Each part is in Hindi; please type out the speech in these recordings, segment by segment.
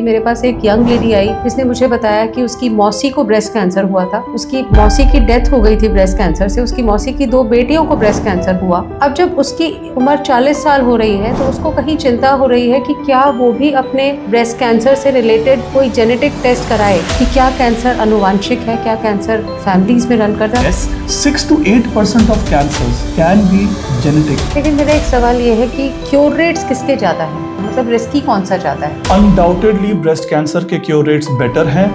मेरे पास एक यंग लेडी आई जिसने मुझे बताया कि उसकी मौसी को ब्रेस्ट कैंसर हुआ था। उसकी मौसी की डेथ हो गई थी ब्रेस्ट कैंसर से। उसकी मौसी की 2 बेटियों को ब्रेस्ट कैंसर हुआ। अब जब उसकी उम्र 40 साल हो रही है तो उसको कहीं चिंता हो रही है कि क्या वो भी अपने ब्रेस्ट कैंसर से रिलेटेड कोई जेनेटिक टेस्ट कराए कि क्या कैंसर अनुवांशिक है, क्या कैंसर फैमिलीज में रन करता है। 6 to 8% of cancers can be genetic. लेकिन मेरा एक सवाल ये है कि क्योर रेट्स किसके ज्यादा है, मतलब रिस्की कौन सा ज्यादा है? Undoubtedly breast cancer के क्योर रेट्स बेटर हैं।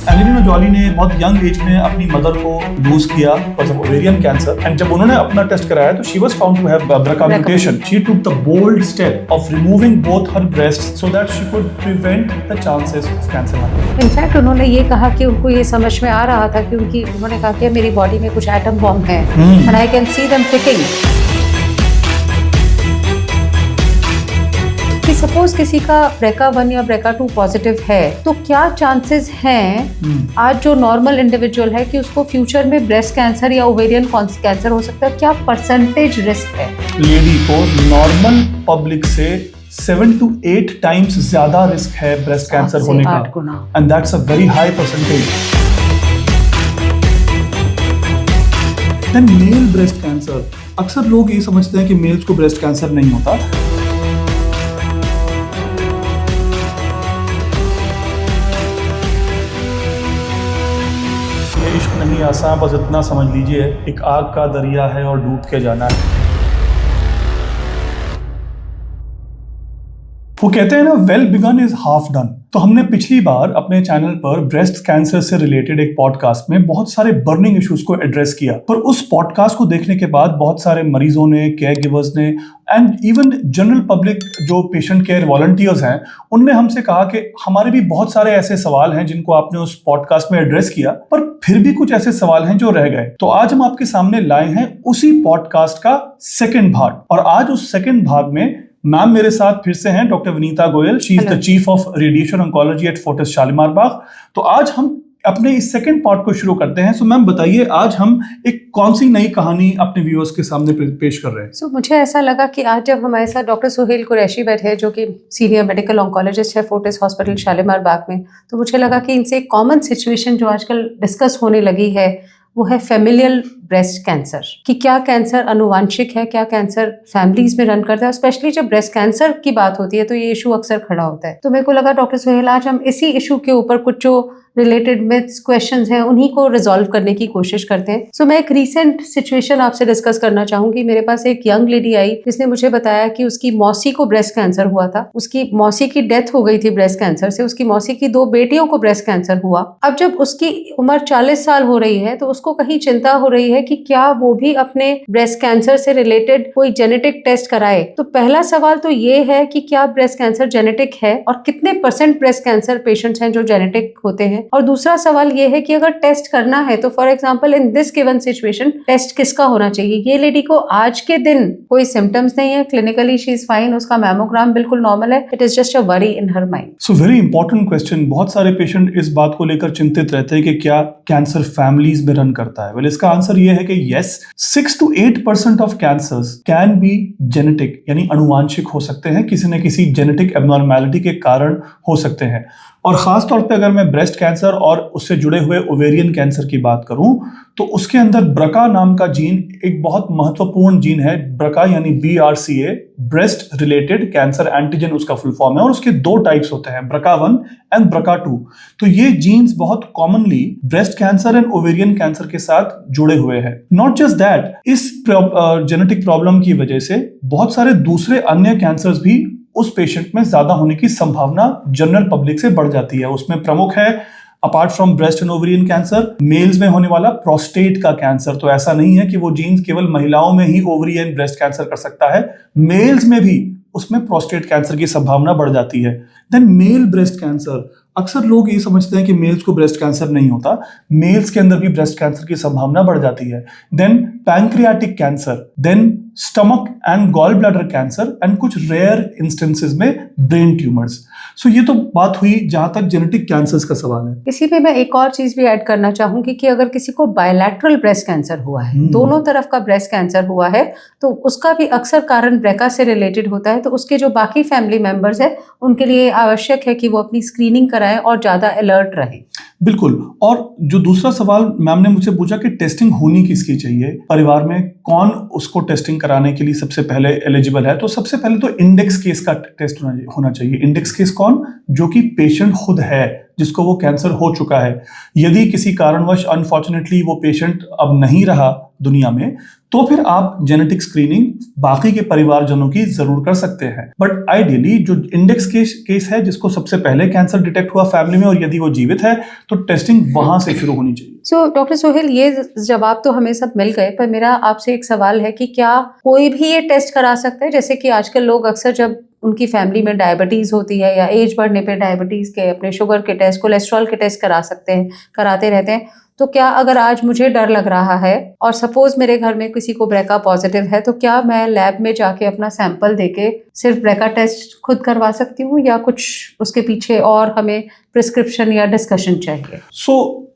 एंजेलिना जॉली ने बहुत यंग एज में अपनी मदर को लूज किया because of ovarian cancer and जब उन्होंने अपना टेस्ट कराया तो she was found to have BRCA mutation. She took the bold step of removing both her breasts so that she could prevent the chances of cancer. In fact उन्होंने ये कहा कि उनको ये समझ में आ रहा था क्योंकि उन्होंने कहा कि मेरी बॉडी में कुछ एटम बॉम्ब है and I can see them ticking. कि सपोज किसी का BRCA1 या BRCA2 पॉजिटिव है तो क्या चांसेस हैं आज जो नॉर्मल इंडिविजुअल है कि उसको फ्यूचर में ब्रेस्ट कैंसर या ओवेरियन कैंसर हो सकता है? क्या परसेंटेज रिस्क है? लेडी को नॉर्मल पब्लिक से 7 to 8 टाइम्स ज्यादा रिस्क है ब्रेस्ट कैंसर होने का and that's a very high percentage. Then male breast cancer, अक्सर लोग ये समझते हैं कि मेल्स को ब्रेस्ट कैंसर नहीं होता। ये इश्क नहीं आसान, बस इतना समझ लीजिए एक आग का दरिया है और डूब के जाना है। वो कहते हैं ना, well begun is half done. तो हमने पिछली बार अपने चैनल पर ब्रेस्ट कैंसर से रिलेटेड एक पॉडकास्ट में बहुत सारे बर्निंग इश्यूज को एड्रेस किया, पर उस पॉडकास्ट को देखने के बाद बहुत सारे मरीजों ने, केयर गिवर्स ने एंड इवन जनरल पब्लिक जो पेशेंट केयर वॉलंटियर्स हैं उनने हमसे कहा कि हमारे भी बहुत सारे ऐसे सवाल हैं जिनको आपने उस पॉडकास्ट में एड्रेस किया, पर फिर भी कुछ ऐसे सवाल हैं जो रह गए। तो आज हम आपके सामने लाए हैं उसी पॉडकास्ट का सेकेंड भाग, और आज उस सेकेंड भाग में मैम मेरे साथ फिर से हैं doctor Vinita Goyal. She is the chief of radiation oncology at Fortis Shalimar Bagh. तो आज हम अपने इस सेकंड पार्ट को शुरू करते हैं। सो मैम बताइए, आज हम एक कौन सी नई कहानी अपने व्यूअर्स के सामने पेश कर रहे हैं? मुझे ऐसा लगा कि आज जब हमारे साथ डॉक्टर सुहेल कुरैशी बैठे हैं जो कि सीनियर मेडिकल ऑन्कोलॉजिस्ट है फोर्टिस हॉस्पिटल शालीमार बाग में, तो मुझे लगा कि इनसे एक कॉमन सिचुएशन जो आजकल डिस्कस होने लगी है वो है फैमिलियल ब्रेस्ट कैंसर। कि क्या कैंसर अनुवांशिक है, क्या कैंसर फैमिलीज में रन करता है। स्पेशली जब ब्रेस्ट कैंसर की बात होती है तो ये इशू अक्सर खड़ा होता है। तो मेरे को लगा डॉक्टर सुहेल आज हम इसी इशू के ऊपर कुछ जो रिलेटेड मिथ्स, क्वेश्चंस हैं उन्हीं को रिजॉल्व करने की कोशिश करते हैं। सो मैं एक रीसेंट सिचुएशन आपसे डिस्कस करना चाहूंगी। मेरे पास एक यंग लेडी आई जिसने मुझे बताया कि उसकी मौसी को ब्रेस्ट कैंसर हुआ था। उसकी मौसी की डेथ हो गई थी ब्रेस्ट कैंसर से। उसकी मौसी की 2 बेटियों को ब्रेस्ट कैंसर हुआ। अब जब उसकी उम्र 40 साल हो रही है तो उसको कहीं चिंता हो रही है कि क्या वो भी अपने ब्रेस्ट कैंसर से रिलेटेड कोई जेनेटिक टेस्ट कराए। तो पहला सवाल तो ये है कि क्या ब्रेस्ट कैंसर जेनेटिक है और कितने % ब्रेस्ट कैंसर पेशेंट्स हैं जो जेनेटिक होते हैं। और दूसरा सवाल ये है कि अगर टेस्ट करना है तो for example in this given situation test किसका होना चाहिए। ये लेडी को आज के दिन कोई सिम्टम्स नहीं है, क्लिनिकली शी इज फाइन, उसका मैमोग्राम बिल्कुल नॉर्मल है। It is just a worry in her mind. So very important question. बहुत सारे पेशेंट इस बात को लेकर चिंतित रहते हैं कि क्या कैंसर फैमिलीज में रन करता है। वेल इसका आंसर ये है कि yes, 6 to 8% of cancers can be genetic, यानी अनुवांशिक हो सकते हैं, किसी न किसी जेनेटिक एब्नॉर्मैलिटी के कारण हो सकते हैं। और खास तौर पे अगर मैं ब्रेस्ट कैंसर और उससे जुड़े हुए ओवेरियन कैंसर की बात करूं तो उसके अंदर BRCA नाम का जीन एक बहुत महत्वपूर्ण जीन है। BRCA यानी BRCA, breast related cancer antigen उसका फुल फॉर्म है, और उसके 2 टाइप्स होते हैं, BRCA1 एंड BRCA2। तो ये जीन्स बहुत commonly breast cancer and ovarian cancer के साथ जुड़े हुए हैं। नॉट जस्ट दैट, इस जेनेटिक प्रॉब्लम की वजह से बहुत सारे दूसरे अन्य कैंसर्स भी उस पेशेंट में ज्यादा होने की संभावना जनरल पब्लिक से बढ़ जाती है। उसमें प्रमुख है, apart from breast and ovarian cancer, males में होने वाला प्रोस्टेट का कैंसर। तो ऐसा नहीं है कि वो जीन्स केवल महिलाओं में ही ओवरी एंड ब्रेस्ट कैंसर कर सकता है, मेल्स में भी उसमें प्रोस्टेट कैंसर की संभावना बढ़ जाती है। देन मेल ब्रेस्ट कैंसर, अक्सर लोग ये समझते हैं कि मेल्स को ब्रेस्ट कैंसर नहीं होता, मेल्स के अंदर भी ब्रेस्ट कैंसर की संभावना बढ़ जाती है। Then pancreatic cancer, then stomach and gall bladder cancer and कुछ रेयर इंस्टेंसेस में ब्रेन ट्यूमर्स। सो ये तो बात हुई जहां तक जेनेटिक कैंसर्स का सवाल है। इसी पे मैं एक और चीज भी ऐड करना चाहूंगी कि अगर किसी को बायलैटरल ब्रेस्ट कैंसर हुआ है, दोनों तरफ का ब्रेस्ट कैंसर हुआ है, तो उसका भी अक्सर कारण ब्रेका से रिलेटेड होता है। तो उसके जो बाकी फैमिली मेंबर्स है उनके लिए आवश्यक है कि वो अपनी स्क्रीनिंग कराएं और ज्यादा अलर्ट रहें। बिल्कुल। और जो दूसरा सवाल मैम ने मुझसे पूछा कि टेस्टिंग होनी किसकी चाहिए, परिवार में कौन उसको टेस्टिंग कराने के लिए सबसे पहले एलिजिबल है, तो सबसे पहले तो इंडेक्स केस का टेस्ट होना चाहिए। इंडेक्स केस कौन? जो कि पेशेंट खुद है, जिसको वो कैंसर हो चुका है। यदि किसी कारणवश अनफॉर्चुनेटली वो पेशेंट अब नहीं रहा दुनिया में, तो फिर आप जेनेटिक स्क्रीनिंग बाकी के परिवारजनों की जरूर कर सकते हैं। बट आइडियली जो इंडेक्स केस है, जिसको सबसे पहले कैंसर डिटेक्ट हुआ फैमिली में और यदि वो जीवित है, तो टेस्टिंग वहां से शुरू होनी चाहिए। सो डॉक्टर सोहेल, ये जवाब तो हमें सब मिल गए, पर मेरा आपसे एक सवाल है कि क्या कोई भी ये टेस्ट करा सकता है? जैसे कि आजकल लोग अक्सर जब उनकी फैमिली में डायबिटीज होती है या एज बढ़ने पे डायबिटीज के, अपने शुगर के टेस्ट, कोलेस्ट्रॉल के टेस्ट कराते रहते हैं, तो क्या अगर आज मुझे डर लग रहा है और सपोज मेरे घर में किसी को ब्रेका पॉजिटिव है, तो क्या मैं लैब में जाके अपना सैंपल देके सिर्फ ब्रेका टेस्ट खुद करवा सकती हूँ या कुछ उसके पीछे और हमें प्रिस्क्रिप्शन या डिस्कशन चाहिए?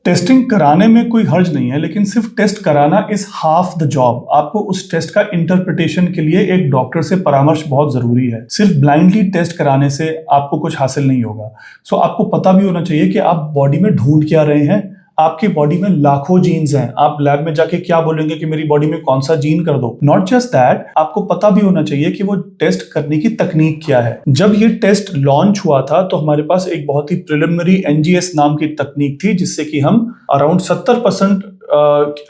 टेस्टिंग कराने में कोई हर्ज नहीं है, लेकिन सिर्फ टेस्ट कराना इज हाफ द जॉब। आपको उस टेस्ट का इंटरप्रिटेशन के लिए एक डॉक्टर से परामर्श बहुत जरूरी है। सिर्फ ब्लाइंडली टेस्ट कराने से आपको कुछ हासिल नहीं होगा। आपको पता भी होना चाहिए कि आप बॉडी में ढूंढ क्या रहे हैं। आपकी बॉडी में लाखों जीन्स हैं, आप लैब में जाके क्या बोलेंगे कि मेरी बॉडी में कौन सा जीन कर दो। नॉट जस्ट दैट, आपको पता भी होना चाहिए कि वो टेस्ट करने की तकनीक क्या है। जब ये टेस्ट लॉन्च हुआ था तो हमारे पास एक बहुत ही प्रिलिमिनरी NGS नाम की तकनीक थी, जिससे कि हम अराउंड 70%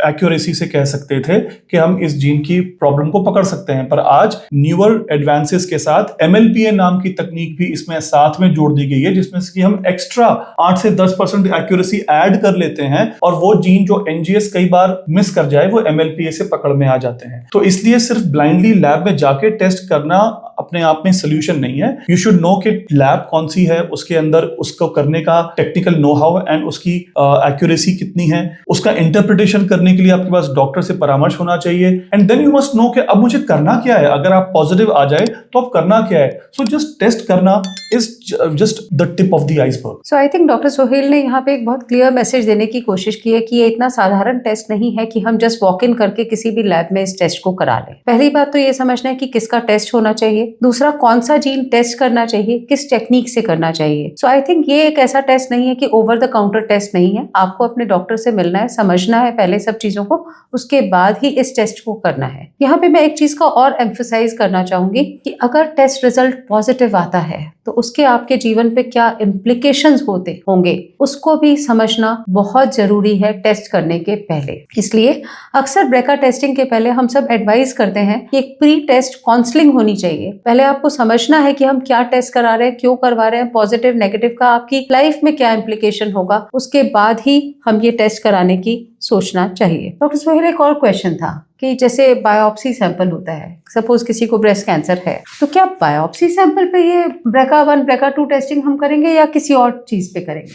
एक्यूरेसी से कह सकते थे कि हम इस जीन की प्रॉब्लम को पकड़ सकते हैं। पर आज न्यूअर एडवांसेस के साथ MLPA नाम की तकनीक भी इसमें साथ में जोड़ दी गई है, जिसमें से हम एक्स्ट्रा 8 से 10% एक्यूरेसी ऐड कर लेते हैं और वो जीन जो NGS कई बार मिस कर जाए वो MLPA से पकड़ में आ जाते हैं। तो इसलिए सिर्फ ब्लाइंडली लैब में जाके टेस्ट करना अपने आप में सोल्यूशन नहीं है। यू शुड नो कि लैब कौन सी है, उसके अंदर उसको करने का टेक्निकल नो हाउ एंड उसकी एक्यूरेसी कितनी है, उसका इंटरप्रिटेशन करने के लिए आपके पास डॉक्टर से परामर्श होना चाहिए। And then you must know कि अब मुझे करना क्या है। अगर आप पॉजिटिव आ जाए तो अब करना क्या है। सो जस्ट टेस्ट करना is just the tip of the iceberg. So I think doctor Sohail ने यहाँ पे एक बहुत क्लियर मैसेज देने की कोशिश की है कि ये इतना साधारण टेस्ट नहीं है कि हम जस्ट वॉक इन करके किसी भी लैब में इस टेस्ट को करा लें। पहली बात तो ये समझना है कि किसका टेस्ट होना चाहिए, दूसरा कौन सा जीन टेस्ट करना चाहिए, किस टेक्निक से करना चाहिए। सो आई थिंक ये एक ऐसा टेस्ट नहीं है कि ओवर द काउंटर टेस्ट नहीं है। आपको अपने डॉक्टर से मिलना है, समझना है पहले सब चीजों को, उसके बाद ही इस टेस्ट को करना है। यहाँ पे मैं एक चीज का और एम्फसाइज करना चाहूंगी कि अगर टेस्ट रिजल्ट पॉजिटिव आता है तो उसके आपके जीवन पे क्या इम्प्लीकेशंस होंगे उसको भी समझना बहुत जरूरी है टेस्ट करने के पहले। इसलिए अक्सर ब्रेका टेस्टिंग के पहले हम सब एडवाइस करते हैं कि एक प्री टेस्ट काउंसलिंग होनी चाहिए। पहले आपको समझना है कि हम क्या टेस्ट करा रहे हैं, क्यों करवा रहे हैं, पॉजिटिव नेगेटिव का आपकी लाइफ में क्या इम्प्लीकेशन होगा, उसके बाद ही हम ये टेस्ट कराने की सोचना चाहिए। डॉक्टर सोहेल, एक और क्वेश्चन था कि जैसे बायोप्सी सैंपल होता है, सपोज किसी को ब्रेस्ट कैंसर है, तो क्या बायोप्सी सैंपल पे ये ब्रेका 1 ब्रेका 2 टेस्टिंग हम करेंगे या किसी और चीज पे करेंगे?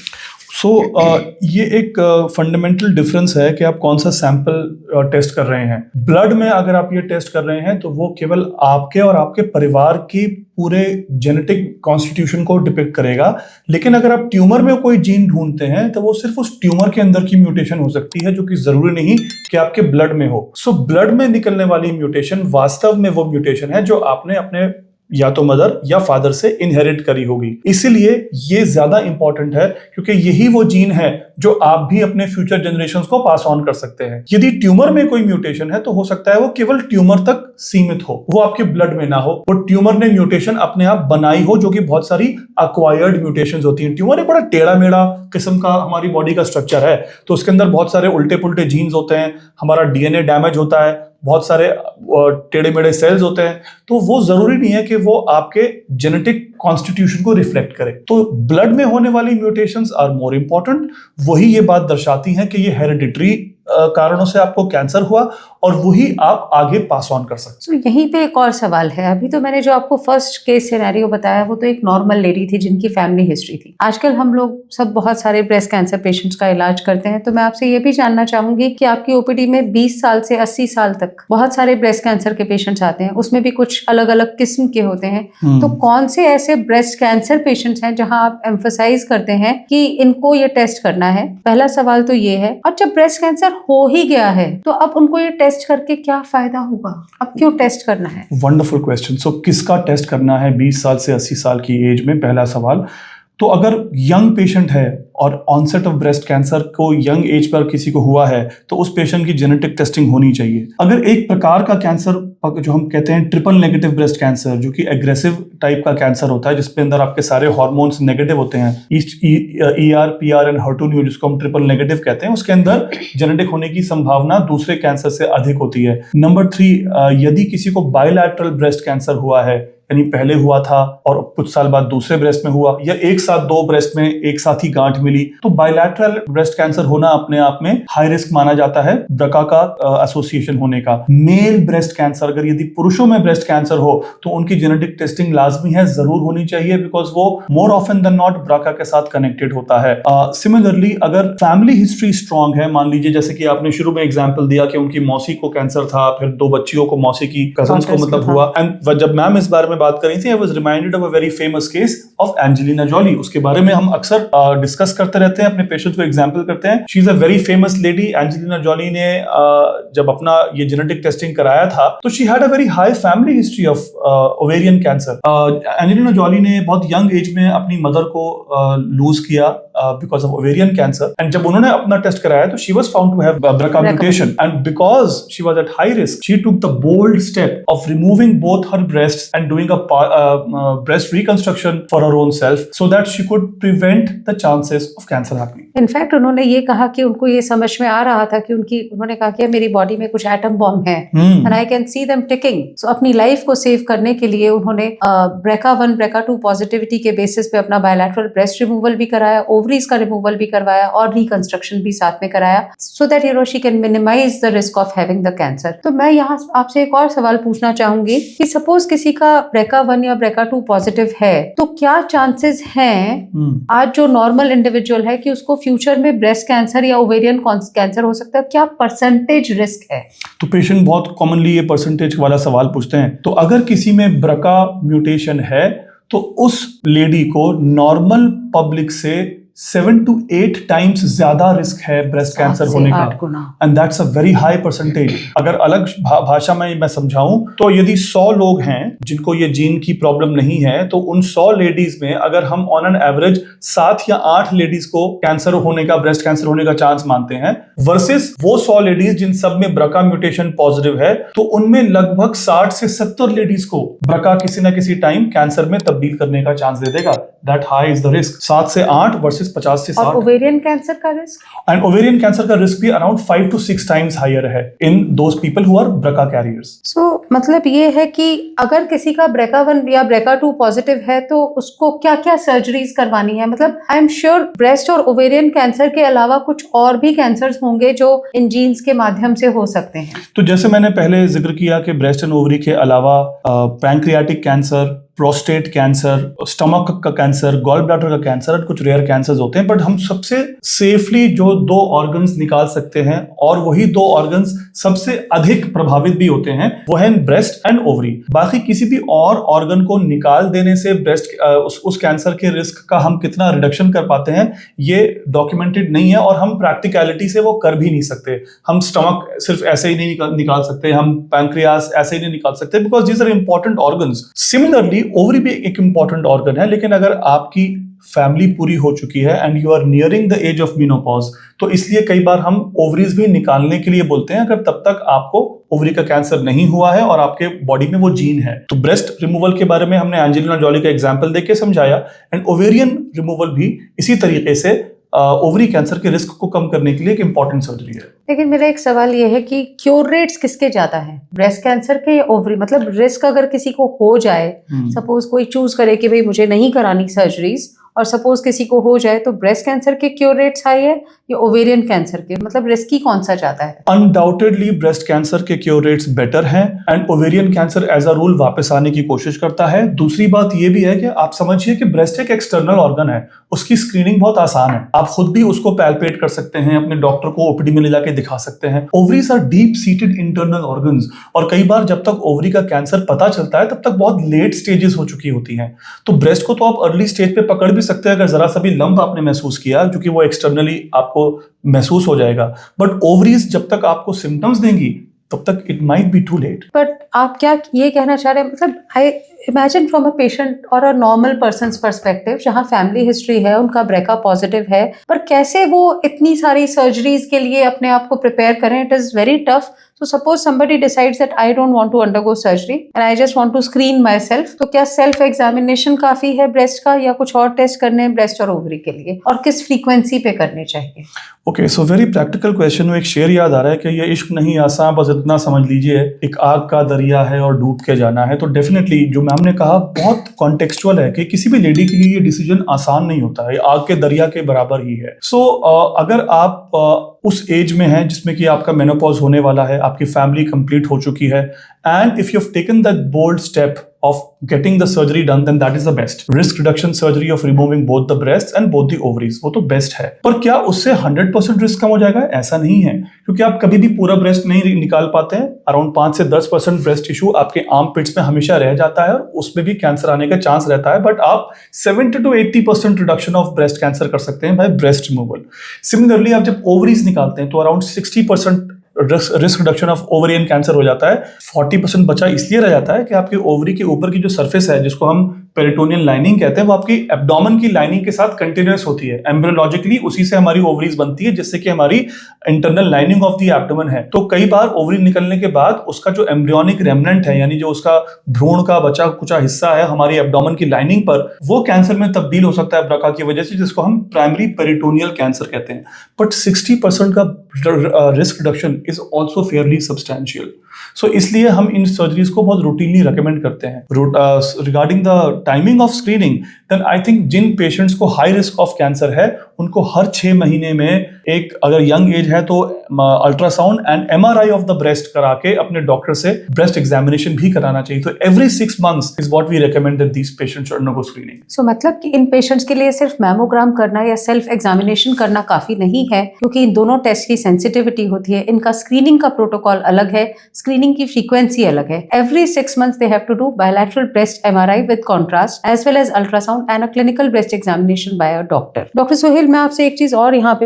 ये एक फंडामेंटल डिफरेंस है कि आप कौन सा सैंपल टेस्ट कर रहे हैं। ब्लड में अगर आप ये टेस्ट कर रहे हैं तो वो केवल आपके और आपके परिवार की पूरे जेनेटिक कॉन्स्टिट्यूशन को डिपिक्ट करेगा। लेकिन अगर आप ट्यूमर में कोई जीन ढूंढते हैं तो वो सिर्फ उस ट्यूमर के अंदर की म्यूटेशन हो सकती है, जो कि जरूरी नहीं कि आपके ब्लड में हो। ब्लड में निकलने वाली म्यूटेशन वास्तव में वो म्यूटेशन है जो आपने अपने या तो मदर या फादर से इनहेरिट करी होगी। इसीलिए ये ज्यादा इंपॉर्टेंट है, क्योंकि यही वो जीन है जो आप भी अपने फ्यूचर जनरेशंस को पास ऑन कर सकते हैं। यदि ट्यूमर में कोई म्यूटेशन है तो हो सकता है वो केवल ट्यूमर तक सीमित हो, वो आपके ब्लड में ना हो। वो ट्यूमर ने म्यूटेशन अपने आप बनाई हो, जो कि बहुत सारी अक्वायर्ड म्यूटेशंस होती हैं। ट्यूमर एक बड़ा टेढ़ा मेढ़ा किस्म का हमारी बॉडी का स्ट्रक्चर है, तो उसके अंदर बहुत सारे उल्टे पुल्टे जीन्स होते हैं, हमारा DNA डैमेज होता है, बहुत सारे टेढ़े मेढ़े सेल्स होते हैं। तो वो जरूरी नहीं है कि वो आपके जेनेटिक कॉन्स्टिट्यूशन को रिफ्लेक्ट करे। तो ब्लड में होने वाली म्यूटेशंस आर मोर इंपॉर्टेंट। वही ये बात दर्शाती हैं कि ये हेरिडिटरी कारणों से आपको कैंसर हुआ और वही आप आगे पास ऑन कर सकते हैं। तो यहीं पे एक और सवाल है। अभी तो मैंने जो आपको फर्स्ट केस सिनेरियो बताया वो तो एक नॉर्मल लेडी थी जिनकी फैमिली हिस्ट्री थी। आजकल हम लोग सब बहुत सारे ब्रेस्ट कैंसर पेशेंट्स का इलाज करते हैं, तो मैं आपसे ये भी जानना चाहूंगी कि आपकी ओपीडी में 20 साल से 80 साल तक बहुत सारे ब्रेस्ट कैंसर के पेशेंट्स आते हैं, उसमें भी कुछ अलग अलग किस्म के होते हैं। तो कौन से ऐसे ब्रेस्ट कैंसर पेशेंट्स हैं जहां आप एम्फसाइज करते हैं कि इनको ये टेस्ट करना है? पहला सवाल तो ये है। और जब ब्रेस्ट कैंसर हो ही गया है तो अब उनको ये टेस्ट करके क्या फायदा होगा? अब क्यों टेस्ट करना है? Wonderful question. सो किसका टेस्ट करना है 20 साल से 80 साल की एज में? पहला सवाल। तो अगर यंग पेशेंट है और ऑनसेट ऑफ ब्रेस्ट कैंसर को यंग एज पर किसी को हुआ है तो उस पेशेंट की जेनेटिक टेस्टिंग होनी चाहिए। अगर एक प्रकार का कैंसर जो हम कहते हैं ट्रिपल नेगेटिव ब्रेस्ट कैंसर, जो कि एग्रेसिव टाइप का कैंसर होता है जिसपे अंदर आपके सारे हार्मोन्स नेगेटिव होते हैं, ER, PR एंड HER2/neu, जिसको हम ट्रिपल नेगेटिव कहते हैं, उसके अंदर जेनेटिक होने की संभावना दूसरे कैंसर से अधिक होती है। नंबर 3, यदि किसी को बायलैटरल ब्रेस्ट कैंसर हुआ है, यानी पहले हुआ था और कुछ साल बाद दूसरे ब्रेस्ट में हुआ, या एक साथ दो ब्रेस्ट में एक साथ ही गांठ मिली, तो बायलैटरल ब्रेस्ट कैंसर होना अपने आप में हाई रिस्क माना जाता है ब्रका का एसोसिएशन होने का। मेल ब्रेस्ट कैंसर, अगर यदि पुरुषों में ब्रेस्ट कैंसर हो तो उनकी जेनेटिक टेस्टिंग लाजमी है, जरूर होनी चाहिए, बिकॉज वो मोर ऑफन देन नॉट ब्रका के साथ कनेक्टेड होता है। सिमिलरली अगर फैमिली हिस्ट्री स्ट्रांग है, मान लीजिए जैसे कि आपने शुरू में एग्जाम्पल दिया कि उनकी मौसी को कैंसर था, फिर 2 बच्चियों को, मौसी की कजन्स को मतलब हुआ, एंड जब मैम इस बारे में बात कर रही थी, I was reminded of a very famous case of Angelina Jolie. उसके बारे में हम अक्सर डिस्कस करते रहते हैं, अपने पेशेंट्स को एग्जांपल करते हैं। She is a very famous lady. Angelina Jolie ने जब अपना ये जेनेटिक टेस्टिंग कराया था तो she had a very high family history of ovarian cancer. Angelina Jolie ने बहुत यंग एज में अपनी मदर को लूज किया because of ovarian cancer, and जब उन्होंने अपना टेस्ट कराया तो she was found to have BRCA mutation, and because she was at high risk she took the bold step of removing both her breasts and doing a breast reconstruction for her own self so that she could prevent the chances of cancer happening. In fact उन्होंने ये कहा कि उनको ये समझ में आ रहा था कि उन्होंने कहा कि मेरी बॉडी में कुछ एटम बॉम्ब है and I can see them ticking. So अपनी लाइफ को सेव करने के लिए उन्होंने BRCA1 BRCA2 पॉजिटिविटी के बेसिस पे अपना बायलैटरल ब्रेस्ट रिमूवल भी कराया, ओवरीज का रिमूवल भी करवाया और रिकंस्ट्रक्शन भी साथ में कराया, so that she can minimise the risk of having the cancer. तो मैं यहाँ आपसे एक और सवाल पूछना चाहूंगी कि सपोज किसी का BRCA1 या BRCA2 पॉजिटिव है तो क्या चांसेस हैं आज जो नॉर्मल इंडिविजुअल है कि उसको फ्यूचर में ब्रेस्ट कैंसर या ओवेरियन कैंसर हो सकता है? क्या परसेंटेज रिस्क है? तो पेशेंट बहुत कॉमनली ये परसेंटेज वाला सवाल पूछते हैं। तो अगर किसी में BRCA म्यूटेशन है तो उस लेडी को नॉर्मल पब्लिक से 7 to 8 टाइम्स ज्यादा रिस्क है ब्रेस्ट कैंसर होने का, and that's a very high percentage. अगर अलग भाषा में मैं समझाऊं तो यदि 100 लोग हैं जिनको ये जीन की प्रॉब्लम नहीं है तो उन 100 लेडीज में अगर हम ऑन एन एवरेज 7 या 8 लेडीज को कैंसर होने का, ब्रेस्ट कैंसर होने का चांस मानते हैं, वर्सेस वो 100 लेडीज जिन सब में BRCA म्यूटेशन पॉजिटिव है, तो उनमें लगभग 60 से 70 लेडीज को BRCA किसी ना किसी टाइम कैंसर में तब्दील करने का चांस दे देगा। That high is the risk, 7 से 8 वर्सेस 50 से 60। और ओवेरियन कैंसर का रिस्क? एंड ओवेरियन कैंसर का रिस्क भी अराउंड 5 to 6 टाइम्स हायर है in those people who are BRCA carriers. So मतलब ये है कि अगर किसी का BRCA1 या BRCA2 पॉजिटिव है तो उसको क्या क्या सर्जरीज करवानी है? मतलब आई एम श्योर ब्रेस्ट और ओवेरियन कैंसर के अलावा कुछ और भी कैंसर्स होंगे जो इन जीन्स के माध्यम से हो सकते हैं। तो जैसे मैंने पहले जिक्र किया कि ब्रेस्ट एंड ओवरी के अलावा pancreatic cancer, prostate cancer, stomach का कैंसर, गॉल ब्लैडर का कैंसर और कुछ रेयर कैंसर्स होते हैं, बट हम सबसे सेफली जो 2 ऑर्गन्स निकाल सकते हैं और वही 2 ऑर्गन्स सबसे अधिक प्रभावित भी होते हैं वो है ब्रेस्ट एंड ओवरी। बाकी किसी भी और ऑर्गन को निकाल देने से ब्रेस्ट उस कैंसर के रिस्क का हम कितना रिडक्शन कर पाते हैं ये डॉक्यूमेंटेड नहीं है और हम प्रैक्टिकलिटी से वो कर भी नहीं सकते। हम स्टमक सिर्फ ऐसे ही नहीं निकाल सकते, हम पैंक्रियास ऐसे ही नहीं निकाल सकते, because these are important organs. Similarly ovary भी एक इंपॉर्टेंट ऑर्गन है, लेकिन अगर आपकी फैमिली पूरी हो चुकी है and you are nearing the age of menopause तो इसलिए कई बार हम ओवरीज भी निकालने के लिए बोलते हैं अगर तब तक आपको ओवरी का कैंसर नहीं हुआ है और आपके बॉडी में वो जीन है। तो ब्रेस्ट रिमूवल के बारे में हमने एंजेलिना जॉली का एग्जांपल देके समझाया, एंड ओवेरियन रिमूवल भी इसी तरीके से ओवरी कैंसर के रिस्क को कम करने के लिए एक इंपॉर्टेंट सर्जरी है। लेकिन मेरा एक सवाल ये है कि क्योर रेट्स किसके ज्यादा हैं, ब्रेस्ट कैंसर के या ओवरी? मतलब रिस्क अगर किसी को हो जाए, सपोज कोई चूज करे कि भाई मुझे नहीं करानी सर्जरीज और सपोज किसी को हो जाए तो ब्रेस्ट कैंसर के क्योर रेट्स हाई है या ओवेरियन कैंसर के, मतलब रिस्की कौन सा ज्यादा है? अनडाउटेडली ब्रेस्ट कैंसर के क्योर रेट्स बेटर हैं and ovarian cancer as a rule वापस आने की कोशिश करता है। दूसरी बात ये भी है कि आप समझिए कि ब्रेस्ट एक एक्सटर्नल ऑर्गन है, उसकी स्क्रीनिंग बहुत आसान है। आप खुद भी उसको पैल्पेट कर सकते हैं, अपने डॉक्टर को ओपीडी में ले जाके दिखा सकते हैं। Ovaries are deep seated internal organs और कई बार जब तक ओवरी का कैंसर पता चलता है तब तक बहुत लेट स्टेजेस हो चुकी होती हैं। तो ब्रेस्ट को तो आप अर्ली स्टेज पे पकड़ भी सकते हैं अगर जरा सा भी लंप आपने महसूस किया, क्योंकि वो एक्सटर्नली आपको महसूस हो जाएगा। बट ओवरीज जब तक आपको सिम्टम्स देंगी तब तक it might be too late. But आप क्या ये कहना चाह रहे हैं, मतलब I imagine from a patient और अ नॉर्मल पर्सन्स पर्सपेक्टिव जहाँ फैमिली हिस्ट्री है, उनका ब्रेका पॉजिटिव है, पर कैसे वो इतनी सारी सर्जरीज के लिए अपने आप को प्रिपेयर करें? It is very tough. So suppose somebody decides that I don't want to undergo surgery and I just want to screen myself, तो क्या सेल्फ एग्जामिनेशन काफी है ब्रेस्ट का या कुछ और टेस्ट करने हैं ब्रेस्ट और ओवरी के लिए, और किस फ्रीक्वेंसी पे करने चाहिए? Okay, so very practical question में एक शेर याद आ रहा है कि ये इश्क नहीं आसान, बस इतना समझ लीजिए एक आग का दरिया है और डूब के जाना है। तो डेफिनेटली जो मैम ने कहा बहुत कॉन्टेक्चुअल है कि किसी भी लेडी के लिए ये डिसीजन आसान नहीं होता है, आग के दरिया के बराबर ही है। सो अगर आप उस एज में हैं जिसमें कि आपका मेनोपॉज होने वाला है, आपकी फैमिली कंप्लीट हो चुकी है, and if you have taken that bold step of getting the surgery done, then that is the best risk reduction surgery of removing both the breasts and both the ovaries, वो तो बेस्ट है। पर क्या उससे 100% रिस्क कम हो जाएगा? ऐसा नहीं है, क्योंकि आप कभी भी पूरा ब्रेस्ट नहीं निकाल पाते हैं। अराउंड 5 से 10% ब्रेस्ट टिश्यू आपके आर्म पिट्स में हमेशा रह जाता है और उसमें भी कैंसर आने का चांस रहता है। बट आप 70 to 80% reduction of breast cancer कर सकते हैं बाय ब्रेस्ट रिमूवल। सिमिलरली आप जब ओवरीज निकालते हैं तो around 60% risk reduction of ovarian cancer हो जाता है। 40% बचा इसलिए रह जाता है कि आपकी ओवरी के ऊपर की जो सरफेस है, जिसको हम पेरिटोनियल लाइनिंग कहते हैं, वो आपकी एब्डोमेन की लाइनिंग के साथ कंटिन्यूअस होती है। एम्ब्रियोलॉजिकली उसी से हमारी ओवरीज बनती है, जिससे कि हमारी internal lining of the abdomen है। तो कई बार ओवरी निकलने के बाद उसका जो एम्ब्रियोनिक रेमनेंट है, यानी जो उसका भ्रूण का बचा कुचा हिस्सा है हमारी एब्डोमेन की लाइनिंग पर, वो कैंसर में तब्दील हो सकता है ब्रका की वजह से, जिसको हम प्राइमरी पेरिटोनियल कैंसर कहते हैं। बट 60% का risk reduction is also fairly substantial. So इसलिए हम इन सर्जरीज को बहुत रूटीनली रेकमेंड करते हैं। Regarding the timing of screening, then I think जिन पेशेंट्स को हाई रिस्क ऑफ कैंसर है उनको हर 6 महीने में एक, अगर यंग एज है तो ultrasound and MRI of the breast करा के अपने डॉक्टर से ब्रेस्ट एग्जामिनेशन भी कराना चाहिए। तो every 6 months is what we recommend that these patients should undergo screening. So मतलब कि इन पेशेंट्स के लिए सिर्फ मैमोग्राम करना या सेल्फ एग्जामिनेशन करना काफी नहीं है, क्योंकि इन दोनों टेस्ट की सेंसिटिविटी होती है, इनका स्क्रीनिंग का प्रोटोकॉल अलग है, स्क्रीनिंग की फ्रीक्वेंसी अलग है। Every 6 months they have to do bilateral breast MRI with contrast as well as ultrasound and a clinical breast examination by a doctor. Doctor Sohail, मैं आपसे एक चीज और यहाँ पे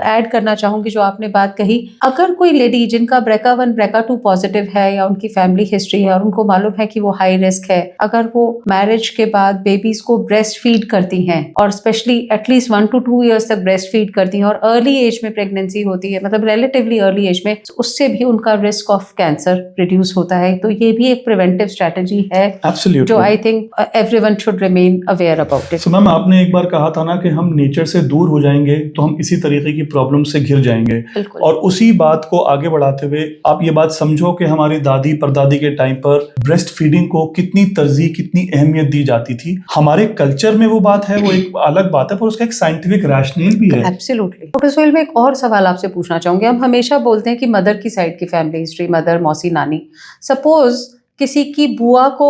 ऐड करना चाहूंगी जो आपने बात कही। अगर कोई लेडी जिनका BRCA1 BRCA2 पॉजिटिव है या उनकी फैमिली हिस्ट्री है और उनको मालूम है कि वो हाई रिस्क है, अगर वो मैरिज के बाद बेबीज को ब्रेस्ट फीड करती हैं और स्पेशली एटलीस्ट 1 to 2 years तक ब्रेस्ट फीड करती हैं और अर्ली एज में प्रेगनेंसी होती है, मतलब रिलेटिवली अर्ली एज में, उससे भी उनका रिस्क ऑफ कैंसर रिड्यूस होता है। तो ये भी एक प्रिवेंटिव स्ट्रेटजी है Absolutely. जो I think everyone should remain aware about it. So ma'am, आपने एक बार कहा था ना कि हम नेचर से दूर हो जाएंगे तो हम इसी तरीके की प्रॉब्लम से घिर जाएंगे, और उसी बात को आगे बढ़ाते हुए आप ये बात समझो कि हमारी दादी परदादी के टाइम पर ब्रेस्ट फीडिंग को कितनी तरजीह, कितनी अहमियत दी जाती थी। हमारे कल्चर में वो बात है, वो एक अलग बात है, पर उसका एक साइंटिफिक रैशनल भी है। एब्सोल्युटली। डॉक्टर सोहेल, मैं एक और सवाल आपसे पूछना चाहूंगी। हम हमेशा बोलते हैं कि मदर की साइड की फैमिली हिस्ट्री, मदर, मौसी, नानी, सपोज किसी की बुआ को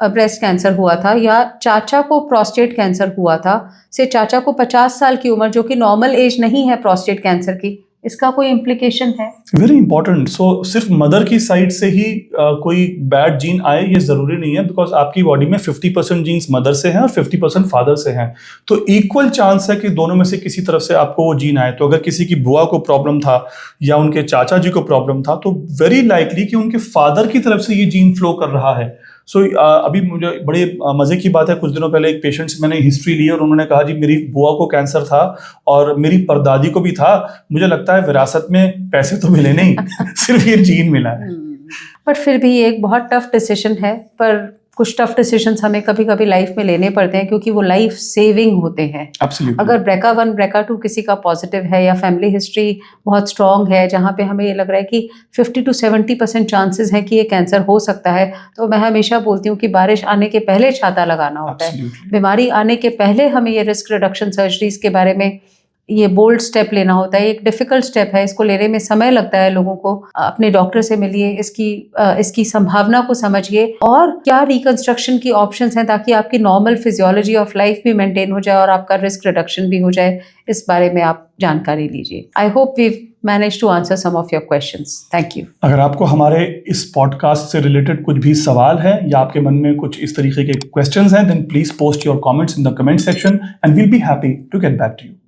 ब्रेस्ट कैंसर हुआ था या चाचा को प्रोस्टेट कैंसर हुआ था, से चाचा को 50 साल की उम्र, जो कि नॉर्मल एज नहीं है प्रोस्टेट कैंसर की, इसका कोई इम्प्लीकेशन है? Very important. सो सिर्फ मदर की साइड से ही कोई बैड जीन आए ये जरूरी नहीं है, बिकॉज आपकी बॉडी में 50% जीन्स मदर से हैं और 50% फादर से हैं। तो इक्वल चांस है कि दोनों में से किसी तरफ से आपको वो जीन आए। तो अगर किसी की बुआ को प्रॉब्लम था या उनके चाचा जी को प्रॉब्लम था, तो वेरी लाइकली कि उनके फादर की तरफ से ये जीन फ्लो कर रहा है। सो अभी मुझे बड़े मजे की बात है, कुछ दिनों पहले एक पेशेंट से मैंने हिस्ट्री ली और उन्होंने कहा, जी मेरी बुआ को कैंसर था और मेरी परदादी को भी था, मुझे लगता है विरासत में पैसे तो मिले नहीं सिर्फ ये जीन मिला है। बट फिर भी एक बहुत टफ डिसीजन है, पर कुछ टफ डिसीजंस हमें कभी कभी लाइफ में लेने पड़ते हैं क्योंकि वो लाइफ सेविंग होते हैं। Absolutely. अगर BRCA1 BRCA2 किसी का पॉजिटिव है या फैमिली हिस्ट्री बहुत स्ट्रॉन्ग है जहाँ पे हमें ये लग रहा है कि 50 to 70% चांसेस है कि ये कैंसर हो सकता है, तो मैं हमेशा बोलती हूँ कि बारिश आने के पहले छाता लगाना होता है। Absolutely. बीमारी आने के पहले हमें ये रिस्क रिडक्शन सर्जरीज के बारे में ये बोल्ड स्टेप लेना होता है। एक डिफिकल्ट स्टेप है, इसको लेने में समय लगता है लोगों को। अपने डॉक्टर से मिलिए, इसकी संभावना को समझिए और क्या रिकंस्ट्रक्शन की ऑप्शंस हैं ताकि आपकी नॉर्मल फिजियोलॉजी ऑफ लाइफ भी मेंटेन हो जाए और आपका रिस्क रिडक्शन भी हो जाए, इस बारे में आप जानकारी लीजिए। I hope we manage to answer some of your questions. Thank you. अगर आपको हमारे इस पॉडकास्ट से रिलेटेड कुछ भी सवाल है या आपके मन में कुछ इस तरीके के क्वेश्चंस हैं, then please post your comments in the comment section and we'll be happy to get back to you.